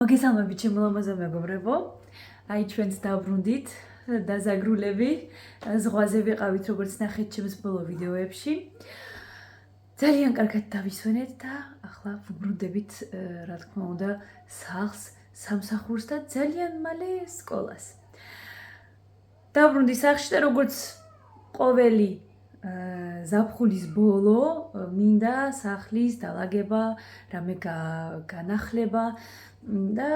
მოგესალმებით ჩემო ლამაზო მეგობრებო. აი ჩვენც დავბრუნდით დაზაგრულები. ზღვაზე ვიყავით როგორც ნახეთ ჩემს ბოლო ვიდეოებში. ძალიან კარგად დავისვენეთ და ახლა ვუბრუნდებით რა თქმა უნდა სახლს, სამსახურს და ძალიან მალე სკოლას. დავბრუნდი სახლში და როგორც ყოველი ზაფხულის ბოლო მინდა სახლის დალაგება, რამე განახლება და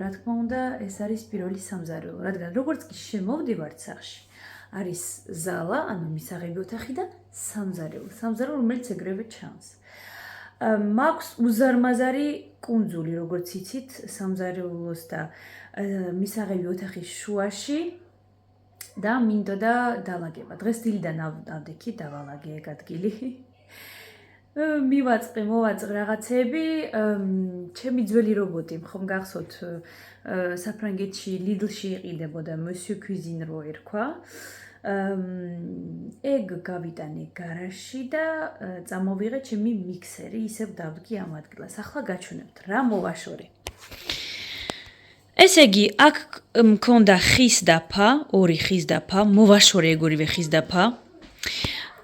რა თქმა უნდა ეს არის პირველი სამზარეულო, რადგან როგორც კი შემოვდივართ სახლში, არის ზალა, ანუ მისაღები ოთახი და სამზარეულო, რომელიც ეგრევე ჩანს. მაქვს უზარმაზარი კუნძული, როგორც იცით, სამზარეულოს და მისაღები ოთახის შუაში. და მინდოდა დალაგება. დღეს დილიდან ავდექი დავალაგე ეგ ადგილი. მოვაწყე რაღაცები, ჩემი ძველი რობოტი, ხომ გახსოვთ, საფრანგეთში ლიდლში იყიდებოდა Monsieur Cuisine რო ერქვა. ეგ გავიტანე გარაჟში და წამოვიღე ჩემი მიქსერი, ისევ დავდგი ამ ადგილას. ახლა გაჩვენებთ რა მოვაშორე. ესე იგი, აქ მქონდა ხის დაფა, ორი ხის დაფა, მოვაშორე ეგორივე ხის დაფა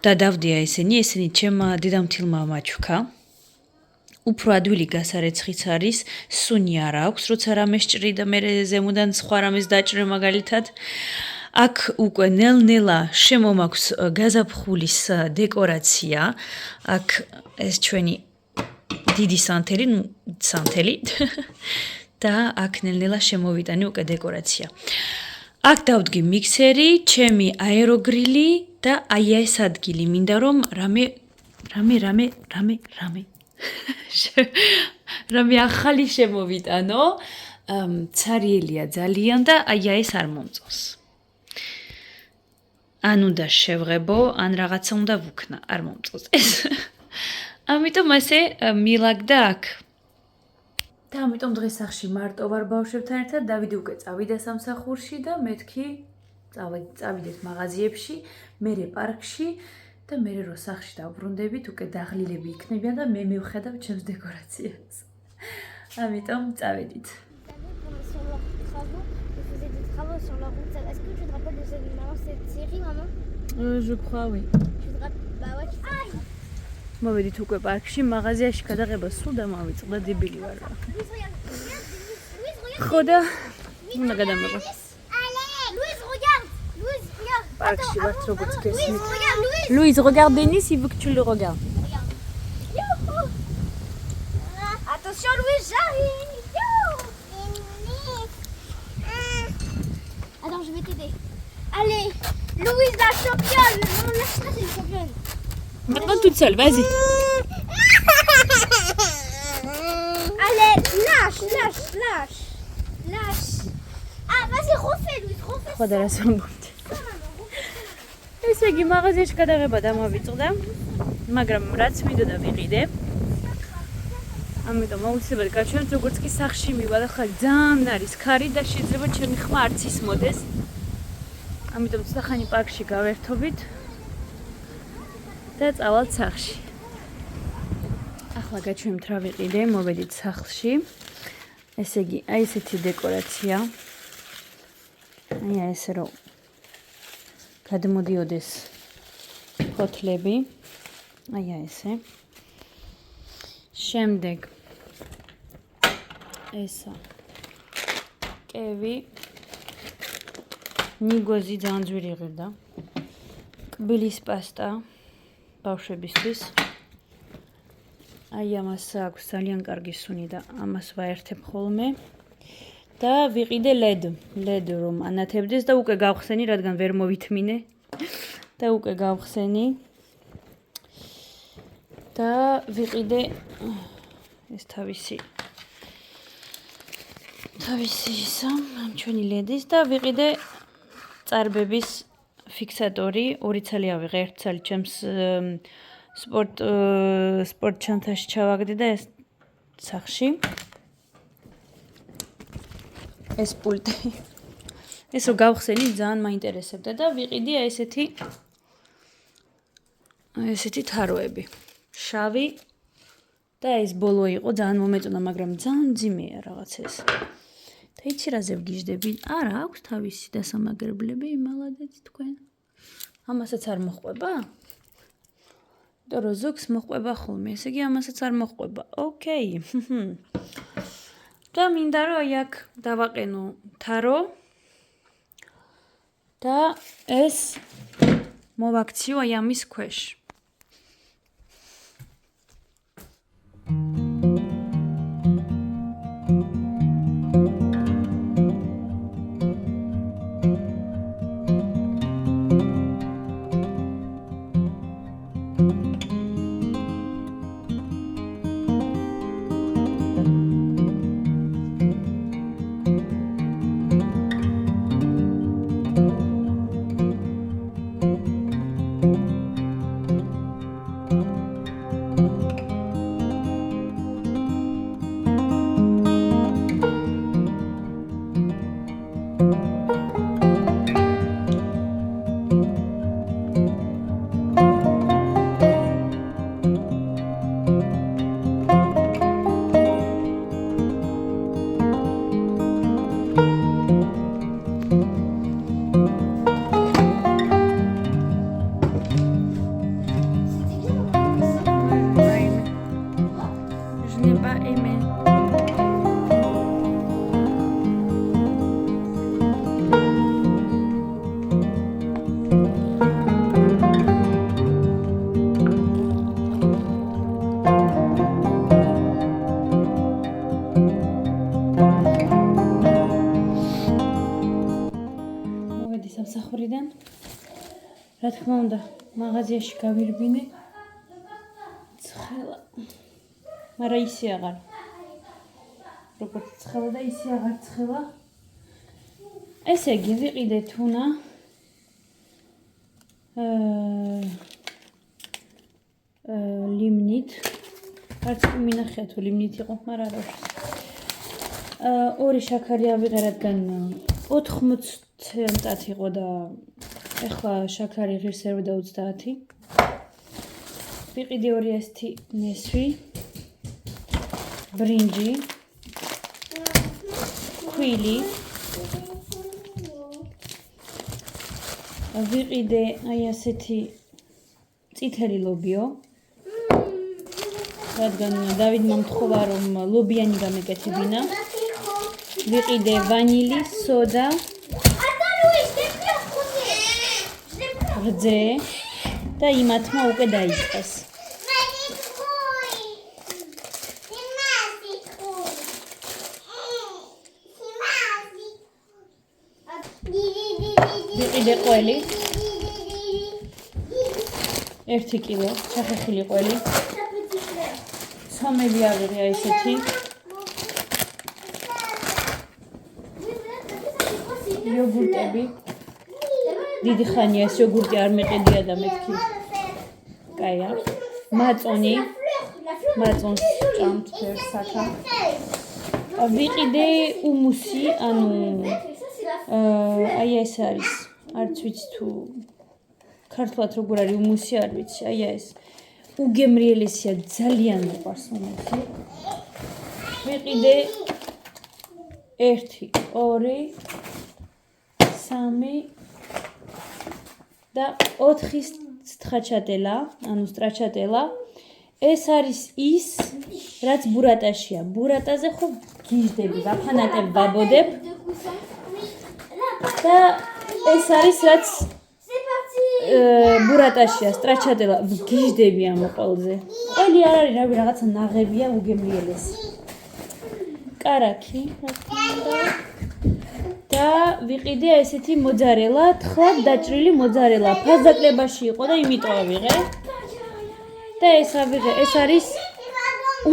და დავდია ესენი ჩემმა დედამთილმა მაჩვქა. უფრო ადვილი გასარეცხიც არის, სუნი არ აქვს, როცა რამე სჭრი და მე ზემოდან სხვა რამეს დაჭრე მაგალითად. აქ უკვე ნელ-ნელა შემომაქვს გაზაფხულის დეკორაცია. აქ ეს ჩვენი დიდი სანთელი და აქ ნელ-ნელა შემოვიტანე უკვე დეკორაცია. აქ დავდგი მიქსერი, ჩემი აეროგრილი და აი ეს ადგილი მინდა რომ რამე ახალი შემოვიტანო. ცარიელია ძალიან და აი ეს არ მომწონს. ან უნდა შევღებო, ან რაღაცა უნდა ვუქნა, არ მომწონს ეს. ამიტომ ასე მილაგდა აქ. და ამიტომ დღეს სახში მარტო ვარ ბავშვებთან ერთად, დავიდი უკვე წავიდა სამსახურში და მეთქი წავიდეთ მაღაზიებში, მერე პარკში და მერე რო სახში დავბრუნდებით, უკვე დაღლილები იქნებიან და მე მივხედავ ჩემს დეკორაციას. ამიტომ წავედით. Je crois, oui. მოვედით უკვე პარკში, მაღაზიაში გადაღება სულ დამავიწყდა, დებილი ვარ რა. ხო და უნდა გადამეღო. Parc, Louise, regarde Denis, il veut que tu le regardes. Attention Louise, j'arrive. Attends, je vais t'aider. Allez, Louise la championne. Non, lâche-la, c'est une championne. Maintenant toute seule, vas-y. Allez, lâche. Ah, vas-y, refais Louise, refais. ხო და რა სამბობთ. ესე იგი მაღაზიაში გადაღება დამავიწყდა, მაგრამ რაც მინდოდა ვიყიდე. ამიტომ აუცილებლად გაჩვენებთ, როგორც კი სახლში მივა და ხარ ძალიან არის ქარი და შეიძლება ჩემი ხმა არც ისმოდეს. ამიტომ ცოტახანი პარკში გავერთობით და წავალთ სახლში. ახლა გაჩვენებთ რა ვიყიდე, მოვედით სახლში. ესე იგი, აი ესეთი დეკორაცია. აი ესე რომ გადმოდიოდეს ფოთლები. აი ესე. შემდეგ ესა კევი. ნიგოზი ძალიან ძვირი ღირდა. კბილის პასტა ბავშვებისთვის. აი ამას აქვს ძალიან კარგი სუნი და ამას ვაერთებ ხოლმე. და ვიყიდე ლედ რომ ანათებდეს და უკვე გავხსენი, რადგან ვერ მოვითმინე და უკვე გავხსენი და ვიყიდე ეს თავისი ისა ამ ჩვენი ლედის და ვიყიდე წარბების ფიქსატორი, 2 ცალი ავიღე, 1 ცალი ჩემს სპორტ ჩანთაში ჩავაგდე და ეს სახში ეს პულტი. ეს რო გავხსენი ძალიან მაინტერესებდა და ვიყიდი ესეთი თაროები. შავი და ეს ბოლო იყო ძალიან მომეწონა, მაგრამ ძალიან მძიმეა რაღაც ეს. და იცი რაზე ვგიჟდები? არა, აქვს თავისი დასამაგრებლები, იმალადეც თქვენ. ამასაც არ მოხვება? იმიტომ რომ ზოგს მოხვება ხოლმე, ესე იგი ამასაც არ მოხვება. ოკეი. და მინდა რომ აი აქ დავაყენო თარო და ეს მოვაქციო აი ამის ქვეშ. სამსახურიდან რა თქმა უნდა მაღაზიაში გავირბინე ცხელა მაგრამ ისე აღარ როგორც ცხელა და ისე აღარ ცხელა ესე იგი ვიყიდე თუნა ლიმნით არც მინახია თუ ლიმნით იყო მაგრამ არა ორი შაქარი ავიღე რადგან 80 ცენტად იყო და ეხლა შაქარი ღირსევრდა 30. ვიყიდე 200 ნესვი, ბრინჯი, ქვილი. ვიყიდე აი ასეთი წითელი ლობიო. რადგან დავიდმა მთხოვა რომ ლობიანი გამეკეთებინა. ვიყიდე ვანილი, სოდა. რძე და იმათმა უკვე დაიწყეს. ვიყიდე ყველი 1 კილო ჩახეხილი ყველი. ცომები ავიღე ესეთი. იოგურტები დიდი ხანია ეს იოგურტი არ მეყედია და მეთქი. კაია. მაწონი. მაწონს ჭამთ ფერსაკა. ვიყიდე უმუსი, ანუ აი ეს არის. არც ვიცი თუ ქართულად როგორ არის უმუსი, არ ვიცი. აი ეს უგემრიელესია, ძალიან მიყვარს უმუსი. ვიყიდე 1 2 3 და 4 სტრაჩატელა, ანუ სტრაჩატელა. ეს არის ის, რაც ბურატაშია. ბურატაზე ხო გიჟდები, ვაფანატებ, ვაბოდებ. და ეს არის რაც ბურატაშია, სტრაჩატელა, გიჟდები ამ ყველზე. ყველი არ არის, რავი, რაღაცა ნაღებია, უგემრიელესი. კარაქი, რა თქმა უნდა. და ვიყიდე ესეთი მოძარელა, თხლად დაჭრილი მოძარელა. ფაზაკლებაში იყო და იმიტომ ავიღე. და ეს ავიღე, ეს არის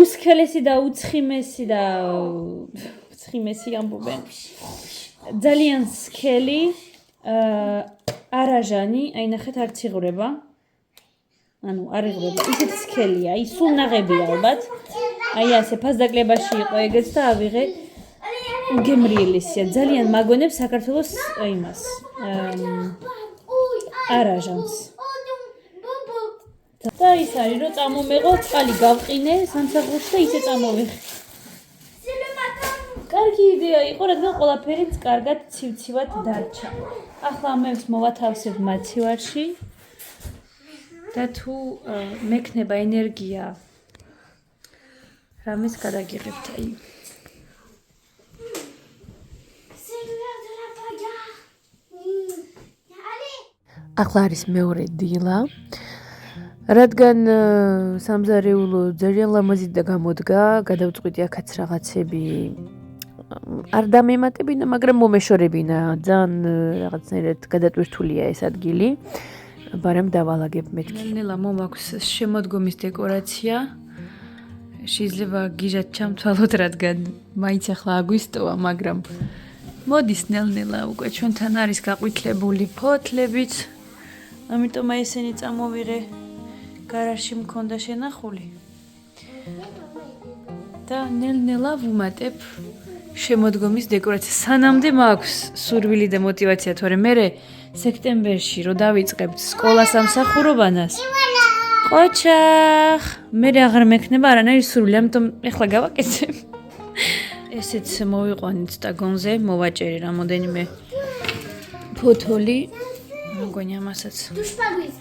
უსქელესი და უცხიმესი და უცხიმესი ამბობენ. ძალიან სქელი არაჟანი, აი ნახეთ არ ციღრება. ანუ არ იღრება, ისეთ სქელია, აი სულ ნაღებია ალბათ. აი ასე ფაზაკლებაში იყო ეგეც და ავიღე. უგემრიელესია, ძალიან მაგონებს საქართველოს იმას. არაჟანს. და ის არის, რომ წამომეღო, წყალი გავყინე სამსახურში და ისე წამოვიღე. C'est le matin. კარგი იდეა იყო, რადგან ყველაფერიც კარგად ცივცივად დარჩა. ახლა ამებს მოვათავსებ მაცივარში და თუ მექნება ენერგია რამეს გადაგიღებთ აი. C'est l'heure de la bagarre. Allez. ახლა არის მეორე დილა. რადგან სამზარეულო ძალიან ლამაზი და გამოდგა, გადავწყვიტი აქაც რაღაცები არ დამემატებინა, მაგრამ მომეშორებინა. ძალიან რაღაცნაირად გადატვირთულია ეს ადგილი. ბარემ დავალაგებ მეთქი. ნელა მომაქვს შემოდგომის დეკორაცია. შეიძლება გიჟად ჩამთვალოთ, რადგან მაინც ახლა აგვისტოა, მაგრამ მოდის ნელ-ნელა უკვე ჩვენთან არის გაყვითლებული ფოთლებიც. ამიტომ აი ესენი წამოვიღე. გარაჟში მქონდა შენახული. და ნელ-ნელა ვუმატებ შემოდგომის დეკორაცია. სანამდე მაქვს სურვილი და мотиваცია, თორემ მე სექტემბერში რო დავიწყებთ სკოლას ამსახურობანას. ყოჩახ, მე აღარ მექნება არანაირი სურვილი, ამიტომ ეხლა გავაკეთებ. ესეც მოვიყვანით სტაგონზე, მოვაჭერე რამოდენიმე ფოთოლი. მგონი ამასაც Touche pas Louise.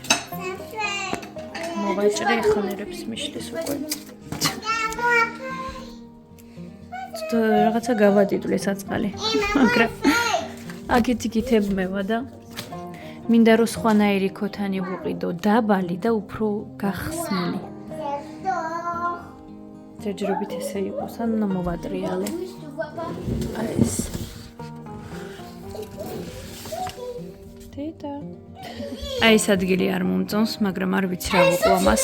მოვაჭრე ხანერებს მიშლის უკვე. რაღაცა გავადიდლე საწყალი. მაგრამ აქეთ-იქით მევა და მინდა რომ სხვანაირი ქოთანი ვუყიდო, დაბალი და უფრო გახსნილი. ჯერჯერობით ესე იყოს, ან მოვატრიალე. Louise, tu vois pas. აი ეს. თეთა. აი ეს ადგილი არ მომწონს, მაგრამ არ ვიცი რა ვუყვა მას.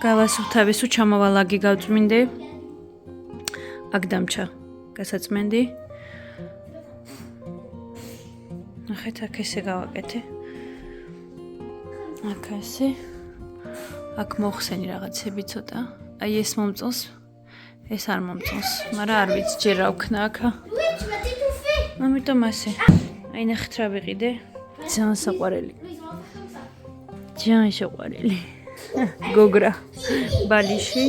გავასუთავე, სულ ჩამოვალაგი გავწმინდე. აქ დამჩა გასაწმენდი. ნახეთ, აქ ესე გავაკეთე. აქ ესე. აქ მოხსენი რაღაცები ცოტა. აი ეს მომწონს. ეს არ მომწონს, მაგრამ არ ვიცი ჯერ რა ვქნა აქა. Louise, tu vas t'étouffer. ამიტომ ასე. აი ნახეთ რა ვიყიდე. ძალიან საყვარელი. Louise, on va faire comme ça. ძალიან შეყვარელი. გოგრა. ბალიში.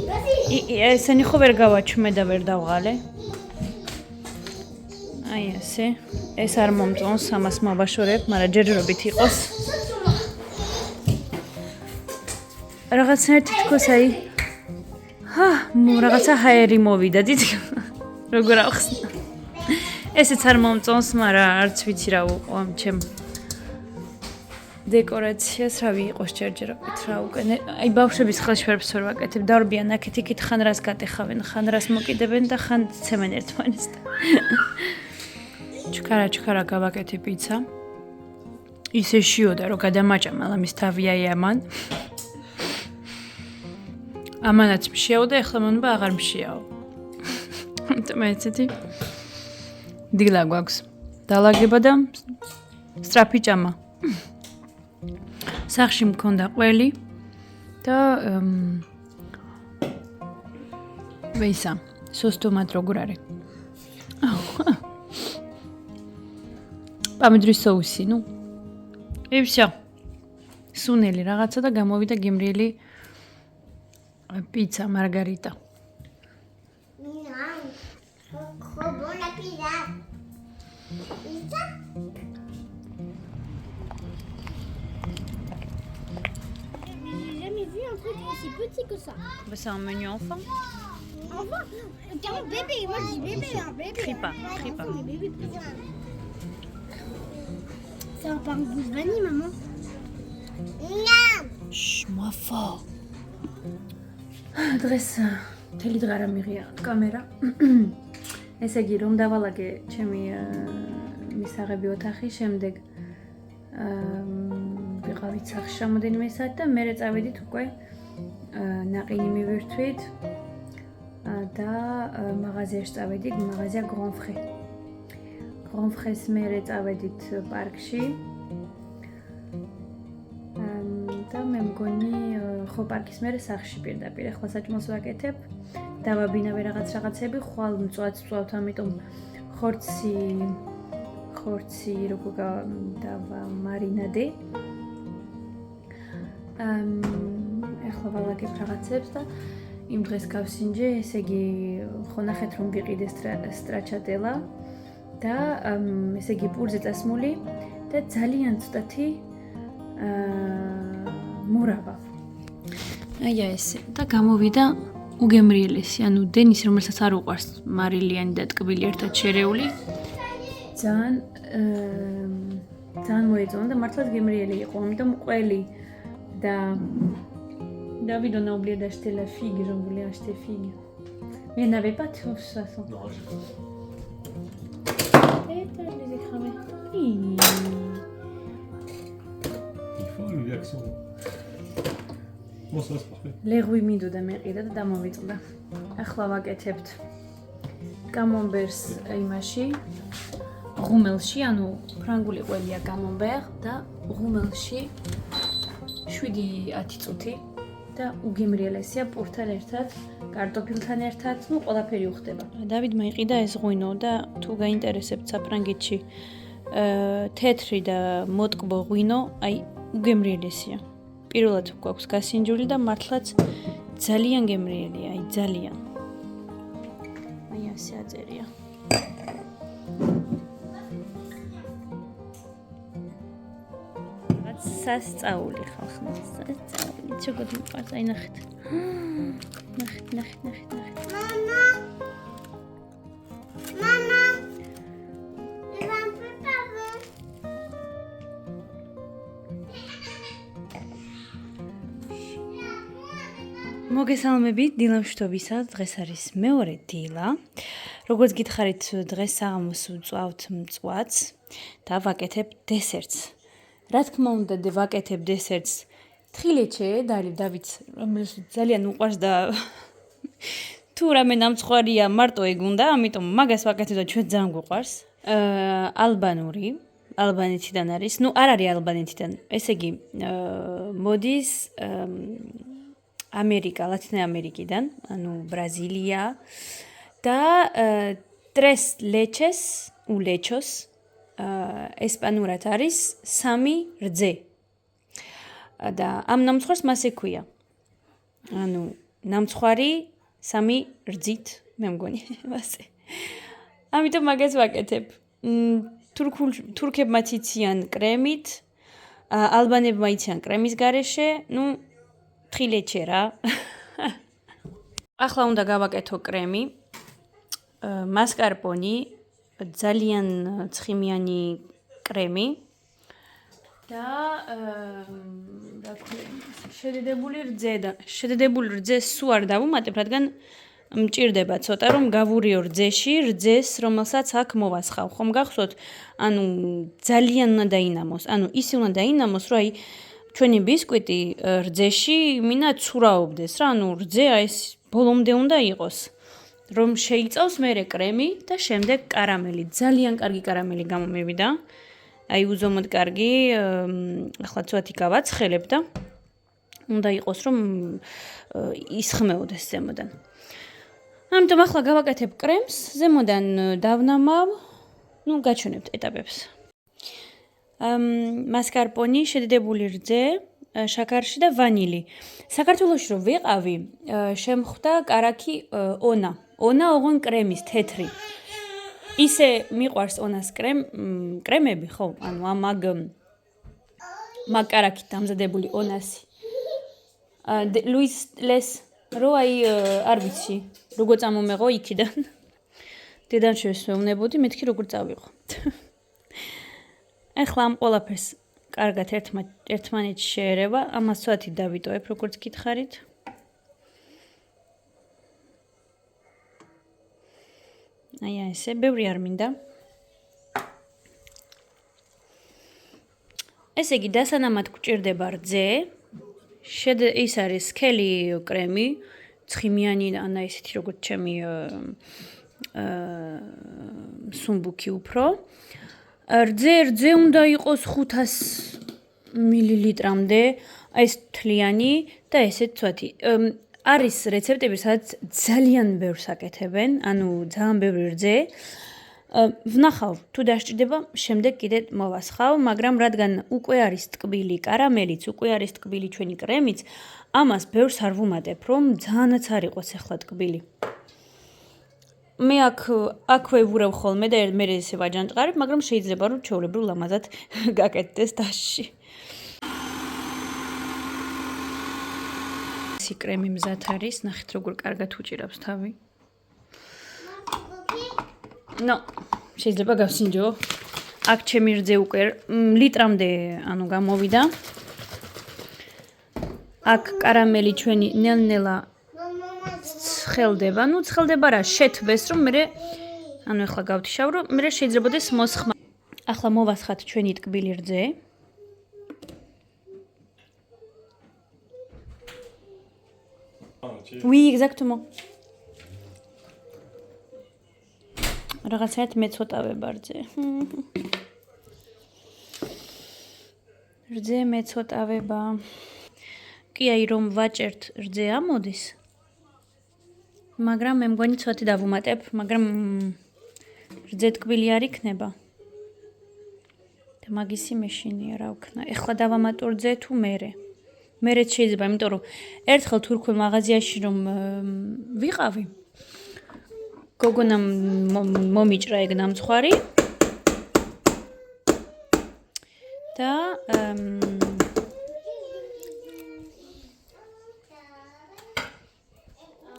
Vas-y. ესენი ხო ვერ გავაჩუმე და ვერ დავღალე. აი ასე. ეს არ მომწონს, ამას მოვაშორებ, მაგრამ ჯერჯერობით იყოს. რაღაცნაირად თითქოს აი რაღაცა ჰაერი მოვიდა, დიდი. როგორ ახსნა. ესეც არ მომწონს, მაგრამ არც ვიცი რა ვუყვა ჩემ დეკორაციას, რავი იყოს ჯერჯერობით რა უკენ. აი ბავშვების ხელში ვერაფერს ვერ ვაკეთებ, დარბიან აქეთ-იქით ხან რას გატეხავენ, ხან რას მოკიდებენ და ხან ცემენ ერთმანეთს. ჩქარა გავაკეთე პიცა. ისე შიოდა რომ გადამაჭამა, ამის თავია ამან. ამანაც მშიაო და ეხლა მონება აღარ მშიაო. ამიტომ ეცეთი დილა გვაქვს. დალაგება და სწრაფი ჭამა. სახში მქონდა ყველი და ვეისა, სოსტომატ როგორ არის? პამიდრის соуსი, ნუ. и всё. სუნელი რაღაცა და გამოვიდა გემრიელი პიცა მარგარიტა. Trop bon la pizza. Pizza? J'ai jamais vu un truc aussi petit que ça. C'est un menu enfant. Enfin, car bébé, moi je dis bébé, un bébé. Crie pas. Mais bébé, c'est un pain de vanille, maman. Non. Chut, moi fort. დღეს მთელი დღე არ მიღია კამერა. ესე იგი რომ დავალაგე ჩემი მისაღები ოთახი, შემდეგ ვიყავით სახში რამოდენიმე საათი და მერე წავედით უკვე ნაყინი მივირთვით და მაღაზიაში წავედით, მაღაზია გრონფხე. გრონფხეს მერე წავედით პარკში. და მე მგონი ხო პარკის მერე სახში პირდაპირ ახლა საჭმელს ვაკეთებ. დავაბინავე რაღაცები, ხვალ მწვავთ, ამიტომ ხორცი ხორცი როგორ დავამარინადე. ახლა ვალაგებ რაღაცებს და იმ დღეს გავსინჯე, ესე იგი ხონახეთ რომ ვიყიდე სტრაჩატელა და ესე იგი პურზე წასმული და ძალიან ცოტათი მურავა. აი ესე და გამოვიდა უგემრიელესი, ანუ დენის რომელსაც არ უყვარს მარილიანი და ტკბილი ერთად შერეული. ძალიან მოეწონა და მართლაც გემრიელი იყო, ამიტომ ყველი da David, on a oublié d'acheter la figue, j'en voulais acheter figue. Mais il n'y en avait pas de toute façon. Non, j'ai pas. Et je les ai cramés. Il faut une réaction. Bon, ça c'est parfait. Les rouilles mido d'Amérique, da moment là. Ახლა ვაკეთებთ კამომბერს იმაში ღუმელში, ანუ ფრანგული ყველია კამომბერ და ღუმელში 7-10 წუთი და უგემრიელესია პურთან ერთად, კარტოფილთან ერთად, ну ყველაფერი უხდება. დავიდმა იყიდა ეს ღვინო და თუ გაინტერესებთ საფრანგეთში თეთრი და მოტკბო ღვინო, აი უგემრიელესია. პირველად გვაქვს გასინჯული და მართლაც ძალიან გემრიელია, აი ძალიან. აი ასე აწერია. სასწაული ხალხო, სასწაული. Чего-то მიყვარს, აი ნახეთ. ნახეთ. Mama. Il va un peu parler. მოგესალმებით დილამშვიდობისა, დღეს არის მეორე დილა. როგორც გითხარით, დღეს საღამოს ვწვავთ მწვადს და ვაკეთებ დესერტს. რა თქმა უნდა, ვაკეთებ დესერტს თხილეთში, დავითს, რომელიც ძალიან უყვარს და თუ რამე ნამცხვარია, მარტო ეგ უნდა, ამიტომ მაგას ვაკეთებ და ჩვენ ძალიან გვყვარს. ალბანეთიდან არის, ну არ არის ალბანეთიდან. ესე იგი, მოდის ამერიკა, ლათინე ამერიკიდან, ანუ ბრაზილია და tres leches u lechos ესპანურად არის 3 რძე. და ამ ნამცხვარს მას ექვია. ანუ ნამცხვარი 3 რძით, მე მგონი, ასე. ამიტომ მაგას ვაკეთებ. თურქებმა იციან კრემით, ალბანებმა იციან კრემის გარეშე, ну თხილეთში რა. ახლა უნდა გავაკეთო კრემი, მასკარპონი, ძალიან ცხიმიანი კრემი და რა ქვია, შედედებული რძე სულ არ დავუმატებ, რადგან მჭირდება ცოტა რომ გავურიო რძეში, რძეს, რომელსაც აქ მოვასხავ. ხომ გახსოვთ, ანუ ძალიან უნდა დაინამოს, ანუ ისე უნდა დაინამოს, რომ აი ჩვენი ბისკვიტი რძეში მინა ცურაობდეს რა, ანუ რძე ეს ბოლომდე უნდა იყოს. რომ შეიწავს მერე კრემი და შემდეგ კარამელი. ძალიან კარგი კარამელი გამომივიდა. აი უზომოდ კარგი, ახლა ცოტათი გავაცხელებ და უნდა იყოს რომ ისხმეოდეს ზემოდან. ამიტომ ახლა გავაკეთებ კრემს, ზემოდან დავნამავ, ну გაჩვენებთ ეტაპებს. მასკარპონი, შედედებული რძე, შაქარში და ვანილი. საქართველოში რომ ვიყავი, შემხვდა კარაქი ონა. ონა ოღონ კრემის თეთრი. ისე მიყვარს ონას კრემები, ხო? ანუ მაგ კარაქით დამზადებული ონასი. ლუის ლეს რო აი არ ვიცი, როგორ წამომეღო იქიდან. დედანშვენს ვეუბნებოდი, მეთქი როგორ წავიღო. ახლა ამ ყველაფერს კარგად ერთმანეთში შეერევა, ამას ცოტათი დავიტოვებ, როგორც გითხარით. აი ესე, ბევრი არ მინდა. ესე იგი, დასანამად გვჭირდება რძე, ის არის სქელი კრემი, ცხიმიანი, ანა ისეთი როგორც ჩემი სუმბუქი უფრო. რძე უნდა იყოს 500 მილilitrამდე, ეს თლიანი და ესეც ცოტი. არის რეცეპტები, სადაც ძალიან ბევრს აკეთებენ, ანუ ძალიან ბევრი რძე. ვნახავ თუ დასჭირდება შემდეგ კიდე მოვასხავ, მაგრამ რადგან უკვე არის ტკბილი კარამელიც, უკვე არის ტკბილი ჩვენი კრემიც, ამას ბევრს არ ვუმატებ, რომ ძალიანაც არ იყოს ახლა ტკბილი. მე აქვე ვურავ ხოლმე და მე ესე ვაჯანჭყარებ, მაგრამ შეიძლება რომ ჩვეულებრივ ლამაზად გაკეთდეს დასში. კრემი მზად არის, ნახეთ როგორ კარგად უჭირავს თავი. შეიძლება გავსინჯო. აქ ჩემი რძე უკვე ლიტრამდე გამოვიდა. აქ კარამელი ჩვენი ნელ-ნელა ცხელდება. ცხელდება რა, შეთბეს რომ მე ახლა გავთიშავ რომ მე შეიძლებადეს მოსხმა. ახლა მოვასხათ ჩვენი ტკბილი რძე. Oui, exactement. რაღაცაერთ მეცოტავება რძე. რძე მეცოტავება. კი აი რომ ვაჭერთ რძე ამოდის. მაგრამ მე მგონი ცოტა დავუმატებ, მაგრამ რძე ტკბილი არ იქნება. და მაგისი მეშინია რა ვქნა. ეხლა დავამატო რძე თუ მერე. მერეც შეიძლება, იმიტომ რომ ერთხელ თურქულ მაღაზიაში რომ ვიყავი, გოგონამ მომიჭრა ეგ ნამცხვარი და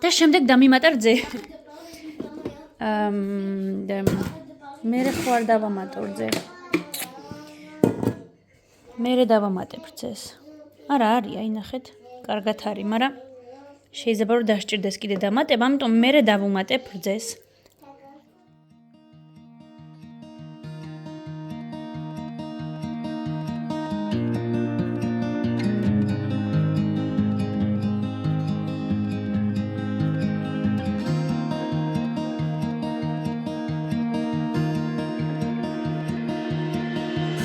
შემდეგ დამიმატა რძე. მერე ხო არ დავამატო რძე. მერე დავამატებ რძეს. არა არის, აი ნახეთ, კარგად არის, მაგრამ შეიძლება რომ დასჭირდეს კიდე დამატება, ამიტომ მერე დავუმატებ რძეს.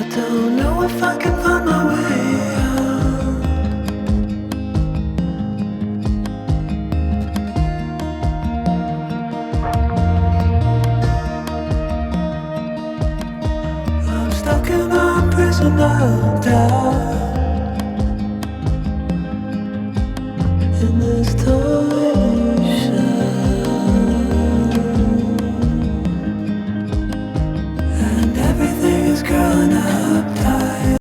I don't know if I can find my way. In this time